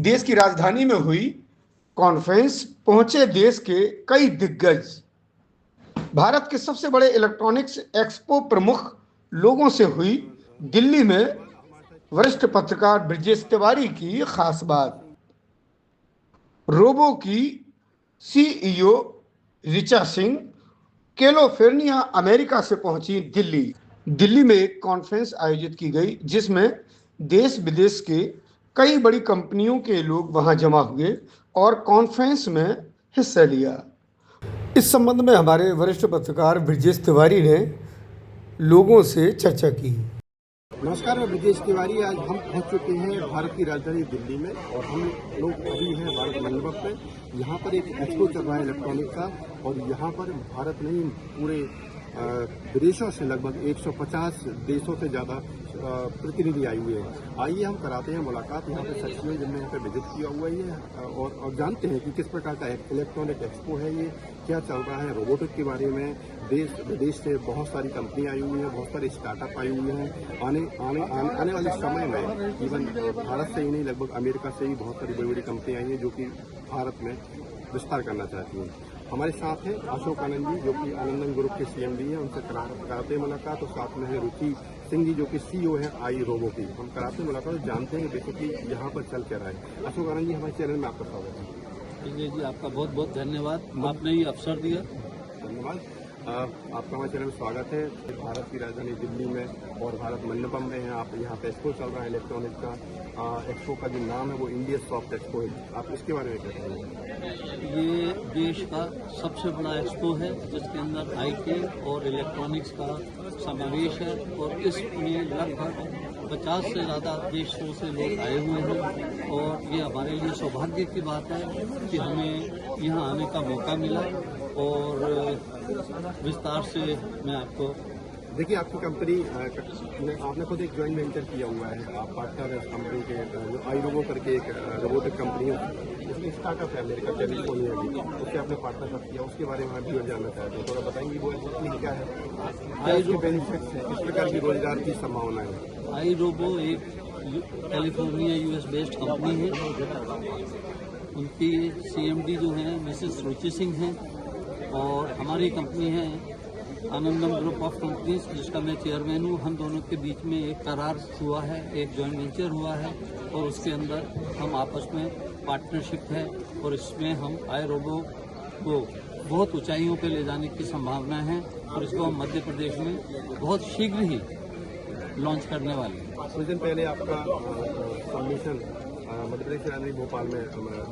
देश की राजधानी में हुई कॉन्फ्रेंस पहुंचे देश के कई दिग्गज। भारत के सबसे बड़े इलेक्ट्रॉनिक्स एक्सपो प्रमुख लोगों से हुई दिल्ली में वरिष्ठ पत्रकार ब्रजेश तिवारी की खास बात। रोबो की CEO Richa Singh California America से पहुंची दिल्ली में एक कॉन्फ्रेंस आयोजित की गई जिसमें देश विदेश के कई बड़ी कंपनियों के लोग वहां जमा हुए और कॉन्फ्रेंस में हिस्सा लिया। इस संबंध में हमारे वरिष्ठ पत्रकार ब्रजेश तिवारी ने लोगों से चर्चा की। नमस्कार, मैं ब्रजेश तिवारी। आज हम पहुंच चुके हैं भारत की राजधानी दिल्ली में और हम लोग अभी हैं भारत मंडप में। यहाँ पर एक एक्सपो चल रहा है इलेक्ट्रॉनिक का और यहाँ पर भारत नहीं पूरे विदेशों से लगभग 150 देशों से ज़्यादा प्रतिनिधि आई हुए हैं। आइए हम कराते हैं मुलाकात यहाँ पे सचिवों जिनने यहाँ पे विजिट किया हुआ है और जानते हैं कि किस प्रकार का इलेक्ट्रॉनिक एक्सपो है, ये क्या चल रहा है रोबोटिक के बारे में। देश विदेश से बहुत सारी कंपनी आई हुई हैं, बहुत सारे स्टार्टअप आए हुए हैं। आने वाले समय में इवन भारत से ही नहीं लगभग अमेरिका से ही बहुत सारी बड़ी बड़ी कंपनी आई हैं जो कि भारत में विस्तार करना चाहती हैं। हमारे साथ हैं अशोक आनंद जी जो कि आनंदन ग्रुप के सीएमडी हैं, उनसे कराते हैं मुलाकात। और साथ में है रुचि सिंह जी जो कि सीईओ है आई रोबो की। हम कराते हैं मुलाकात और जानते हैं बेसिकली यहाँ पर चल क्या रहा है। अशोक आनंद जी, हमारे चैनल में आपका स्वागत है। जी, आपका बहुत बहुत धन्यवाद, आपने ये अवसर दिया। धन्यवाद। आपका हमारे चैनल में स्वागत है। भारत की राजधानी दिल्ली में और भारत मंडपम में है आप। यहाँ पे एक्सपो चल रहा है इलेक्ट्रॉनिक का। एक्सपो का जो नाम है वो इंडिया सॉफ्ट एक्सपो है। आप इसके बारे में क्या कहेंगे? ये देश का सबसे बड़ा एक्सपो है जिसके अंदर आईटी और इलेक्ट्रॉनिक्स का समावेश है और इसमें लगभग 50 से ज़्यादा देशों से लोग आए हुए हैं और ये हमारे लिए सौभाग्य की बात है कि हमें यहाँ आने का मौका मिला। और विस्तार से मैं आपको देखिए, आपकी कंपनी आपने खुद एक ज्वाइंट वेंचर किया हुआ है। आप पार्टनर है इस कंपनी के, जो आई रोबो करके एक रोबोटिक कंपनी है, इसमें स्टार्टअप है अमेरिका कैलिफोर्निया की, उससे आपने पार्टनरशिप किया। उसके बारे में भी जानना चाहते हैं, थोड़ा बताएंगे वो कंपनी क्या है, क्या इसके बेनिफिट्स हैं, किस प्रकार की रोजगार की संभावना है। आई रोबो एक कैलिफोर्निया यूएस बेस्ड कंपनी है। उनकी सीएमडी जो है मिसेस रुचि सिंह हैं और हमारी कंपनी है आनंदम ग्रुप ऑफ कंपनीज जिसका मैं चेयरमैन हूँ। हम दोनों के बीच में एक करार हुआ है, एक जॉइंट वेंचर हुआ है और उसके अंदर हम आपस में पार्टनरशिप है और इसमें हम आई रोबो को बहुत ऊंचाइयों पे ले जाने की संभावना है और इसको हम मध्य प्रदेश में बहुत शीघ्र ही लॉन्च करने वाले हैं। कुछ दिन पहले आपका सबमिशन मध्य प्रदेश की राजधानी भोपाल में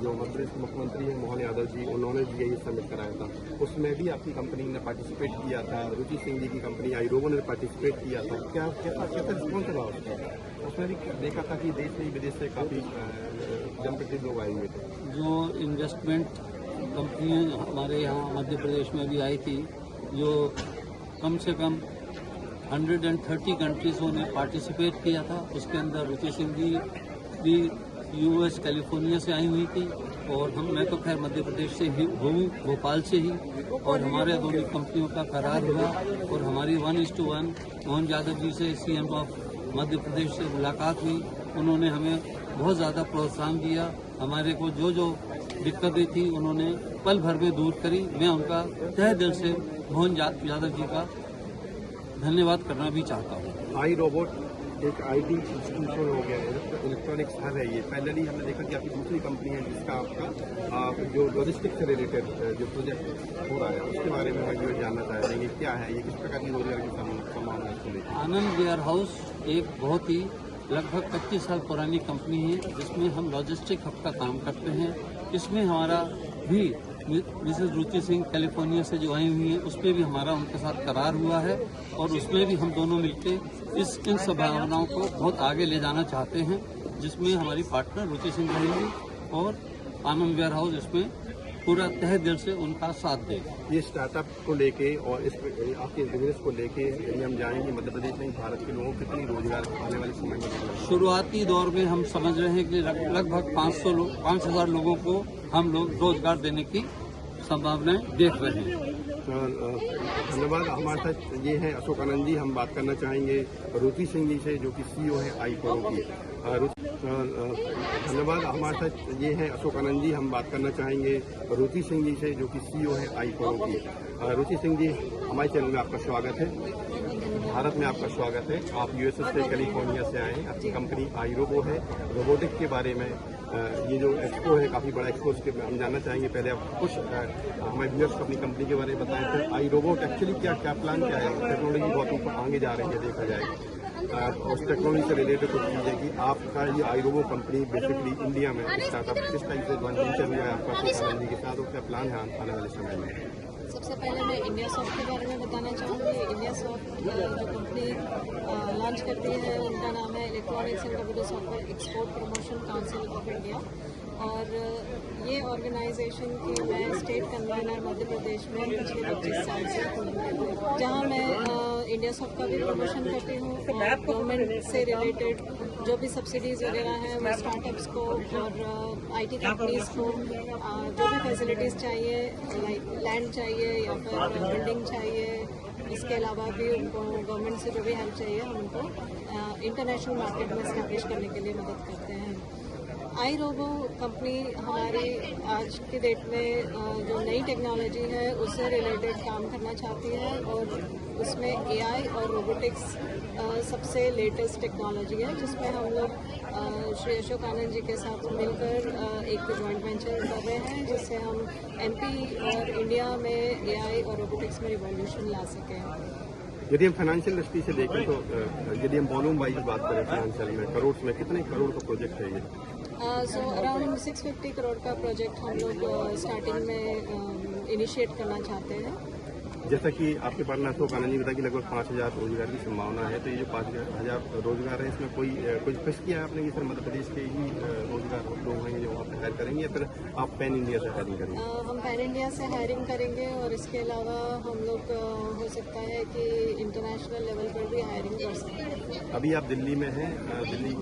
जो मध्य प्रदेश के मुख्यमंत्री हैं मोहन यादव जी, उन्होंने जीआई सबमिट कराया था। उसमें भी आपकी कंपनी ने पार्टिसिपेट किया था। रुचि सिंह जी की कंपनी आई रोबो ने पार्टिसिपेट किया था। क्या रिस्पॉन्स रहा उसका? उसमें भी देखा था कि देश में विदेश से काफ़ी जनप्रतिनिधि लोग आए हुए थे। जो इन्वेस्टमेंट कंपनियाँ हमारे यहाँ मध्य प्रदेश में भी आई थी, जो कम से कम 130 कंट्रीज़ों ने पार्टिसिपेट किया था, उसके अंदर रुचि सिंह जी भी यूएस कैलिफोर्निया से आई हुई थी और मैं तो खैर मध्य प्रदेश से ही हूँ, भोपाल से ही। और हमारे दोनों कंपनियों का करार हुआ और हमारी 1:1 मोहन यादव जी से सीएम ऑफ मध्य प्रदेश से मुलाकात हुई। उन्होंने हमें बहुत ज़्यादा प्रोत्साहन दिया। हमारे को जो दिक्कतें थी उन्होंने पल भर में दूर करी। मैं उनका तहे दिल से मोहन यादव जी का धन्यवाद करना भी चाहता हूँ। आई रोबोट एक आईटी इंस्टीट्यूशन हो गया है, इलेक्ट्रॉनिक्स हब है ये। पहले ही हमने देखा कि आपकी दूसरी कंपनी है जिसका आपका जो लॉजिस्टिक्स से रिलेटेड जो प्रोजेक्ट हो रहा है उसके बारे में मैं जानना चाहते हैं। ये क्या है, ये किस प्रकार की रोजगार की संभावना है? आनंद वेयर हाउस एक बहुत ही लगभग 25 साल पुरानी कंपनी है जिसमें हम लॉजिस्टिक हब का काम करते हैं। इसमें हमारा भी मिसेस रुचि सिंह कैलिफोर्निया से जो आई हुई हैं उस पर भी हमारा उनके साथ करार हुआ है और उसमें भी हम दोनों मिलकर इन संभावनाओं को बहुत आगे ले जाना चाहते हैं, जिसमें हमारी पार्टनर रुचि सिंह रहेंगी और आनंद वेयर हाउस इसमें पूरा तहे दिल से उनका साथ देगा। ये स्टार्टअप को लेके और इस आपके बिजनेस को लेके यदि हम जाएंगे मध्य प्रदेश में भारत के लोगों को कितनी रोजगार आने वाले समय में? शुरुआती दौर में हम समझ रहे हैं कि लगभग 5,000 लोगों को हम लोग रोजगार देने की संभावनाएं देख रहे हैं। धन्यवाद। हमारे साथ ये है अशोक आनंद जी। हम बात करना चाहेंगे रुचि सिंह जी से, जो कि CEO है iPro की। धन्यवाद। हमारे साथ ये है अशोक आनंद जी। हम बात करना चाहेंगे रुचि सिंह जी से, जो कि CEO है iPro की। रुचि सिंह जी, हमारे चैनल में आपका स्वागत है। भारत में आपका स्वागत है। आप USA से, कैलिफोर्निया से आए हैं। आपकी कंपनी iRobo है। रोबोटिक के बारे में ये जो एक्सपो है, काफ़ी बड़ा एक्सपो, उसके हम जानना चाहेंगे। पहले आप कुछ हमारे व्यूअर्स को अपनी कंपनी के बारे में बताएं। फिर iRobot एक्चुअली क्या प्लान क्या है? टेक्नोलॉजी बहुत ऊपर आगे जा रही है, देखा जाए। उस टेक्नोलॉजी से रिलेटेड कुछ चीज़ है कि आपका ये iRobot कंपनी बेसिकली इंडिया में स्टार्टअप किस टाइप से वेंचर हुआ है आपका अशोक आनंद जी के साथ, और क्या प्लान है आने वाले समय में? सबसे पहले मैं इंडिया सॉफ्ट के बारे में बताना चाहूँगी। इंडिया सॉफ्ट जो कंपनी लॉन्च करती है, उनका नाम है electronics and computer software export promotion council of India. और ये ऑर्गेनाइजेशन की मैं स्टेट कन्वीनर मध्य प्रदेश में पिछले 25 साल से हूँ, जहाँ मैं इंडिया सॉफ्ट का भी प्रमोशन करती हूँ। गवर्नमेंट से रिलेटेड जो भी सब्सिडीज़ वगैरह हैं वो स्टार्टअप्स को और IT कंपनीज़ को जो भी फैसिलिटीज़ चाहिए, लाइक लैंड चाहिए या फिर बिल्डिंग चाहिए, इसके अलावा भी उनको गवर्नमेंट से जो भी हेल्प चाहिए, हम उनको इंटरनेशनल मार्केट में इस्टेब्लिश करने के लिए मदद करते हैं। iRobo कंपनी हमारी आज की डेट में जो नई टेक्नोलॉजी है उससे रिलेटेड काम करना चाहती है, और उसमें AI और रोबोटिक्स सबसे लेटेस्ट टेक्नोलॉजी है, जिसमें हम लोग श्री अशोक आनंद जी के साथ मिलकर एक जॉइंट वेंचर कर रहे हैं, जिससे हम MP और इंडिया में AI और रोबोटिक्स में रिवॉल्यूशन ला सकें। यदि हम फाइनेंशियल दृष्टि से देखें तो यदि हम वॉल्यूम वाइज बात करें फाइनेंशियल में, करोड़ में कितने करोड़ का प्रोजेक्ट है ये? सो अराउंड 650 करोड़ का प्रोजेक्ट हम लोग स्टार्टिंग में इनिशिएट करना चाहते हैं। जैसा कि आपके पार्टनर अशोक आनंद जी बताया कि लगभग 5000 रोजगार की संभावना है, तो ये जो 5000 रोजगार है, इसमें कुछ फिक्स किया है आपने कि सर मध्य प्रदेश के ही रोजगार लोग हैं जो वहाँ पर हायर करेंगे, या फिर आप पैन इंडिया से हायरिंग करेंगे? हम पैन इंडिया से हायरिंग करेंगे, और इसके अलावा हम लोग हो सकता है कि इंटरनेशनल लेवल पर भी हायरिंग कर सकते हैं। अभी आप दिल्ली में हैं। दिल्ली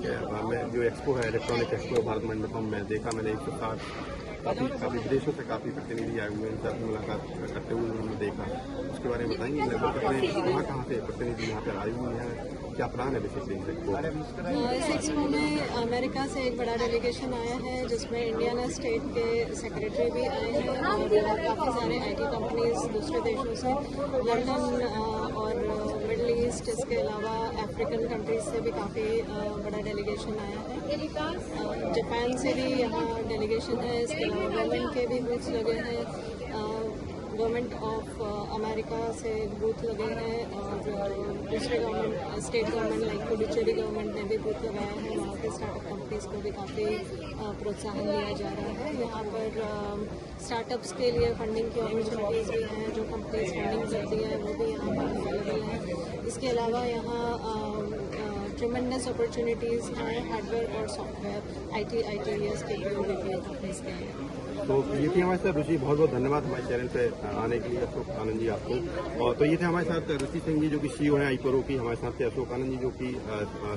में जो एक्सपो है, इलेक्ट्रॉनिक एक्सपो भारत मंडपम में देखा मैंने 160 काफ़ी विदेशों से काफ़ी प्रतिनिधि आए हुए हैं, उनसे मुलाकात करते हुए उन्होंने देखा। उसके बारे में बताएंगे लगभग कितने कहाँ से प्रतिनिधि यहाँ पर आए हुए हैं, क्या प्लान है बेसिकली इस एक्सपो? इस एक्सपो में अमेरिका से एक बड़ा डेलीगेशन आया है, जिसमें इंडियन स्टेट के सेक्रेटरी भी आए हैं, और काफ़ी सारे IT कंपनीज दूसरे देशों से, लंदन और मिडल ईस्ट, इसके अलावा अफ्रीकन कंट्रीज से भी काफ़ी बड़ा डेलीगेशन आया है। जापान से भी यहाँ डेलीगेशन है। इसके अलावा गवर्नमेंट के भी बूथ लगे हैं, गवर्नमेंट ऑफ अमेरिका से बूथ लगे हैं, और दूसरे government state government like Puducherry government ने भी बूथ लगाया है। वहाँ के स्टार्टअप कंपनीज़ को भी काफ़ी प्रोत्साहन दिया जा रहा है। यहाँ पर स्टार्टअप्स के लिए फंडिंग की अपॉर्चुनिटीज़ भी हैं, जो कंपनीज फंडिंग करती हैं वो भी यहाँ पर अवेलेबल हैं। इसके अलावा यहाँ ट्रिमेंडस अपॉर्चुनिटीज़ हैं हार्डवेयर और सॉफ्टवेयर ITES के कंपनीज के लिए। तो ये थी हमारे साथ रुचि। बहुत बहुत धन्यवाद हमारे चैनल पे आने के लिए अशोक आनंद जी आपको। और तो ये थे हमारे साथ रुचि सिंह जी, जो कि CEO हैं iPro की। हमारे साथ थे अशोक आनंद जी, जो कि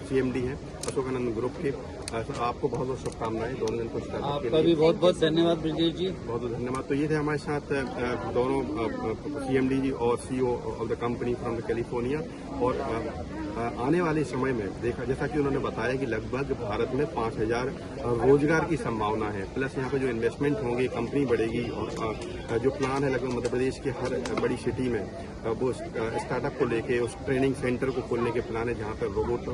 CMD हैं अशोक आनंद ग्रुप के। आपको बहुत बहुत शुभकामनाएं दोनों दिन को स्टार्ट। आपका भी बहुत बहुत धन्यवाद ब्रजेश जी, बहुत बहुत धन्यवाद। तो ये थे हमारे साथ दोनों CMD जी और CEO of the company from the California. और आने वाले समय में देखा, जैसा कि उन्होंने बताया कि लगभग भारत में 5000 रोजगार की संभावना है, प्लस यहाँ पे जो इन्वेस्टमेंट होंगे, कंपनी बढ़ेगी, और जो प्लान है लगभग मध्य प्रदेश के हर बड़ी सिटी में वो स्टार्टअप को लेके उस ट्रेनिंग सेंटर को खोलने के प्लान है, जहाँ पर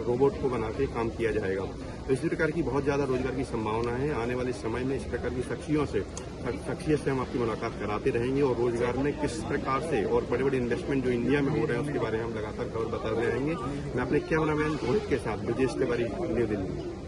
रोबोट को बना के काम किया जाएगा। तो इसी प्रकार की बहुत ज़्यादा रोजगार की संभावना है। आने वाले समय में इस प्रकार की शख्सियत से हम आपकी मुलाकात कराते रहेंगे, और रोजगार में किस प्रकार से और बड़े बड़े इन्वेस्टमेंट जो इंडिया में हो रहे हैं उसके बारे में हम लगातार खबर बताते रहेंगे। मैं अपने कैमरामैन रोहित के साथ ब्रजेश तिवारी, न्यू दिल्ली।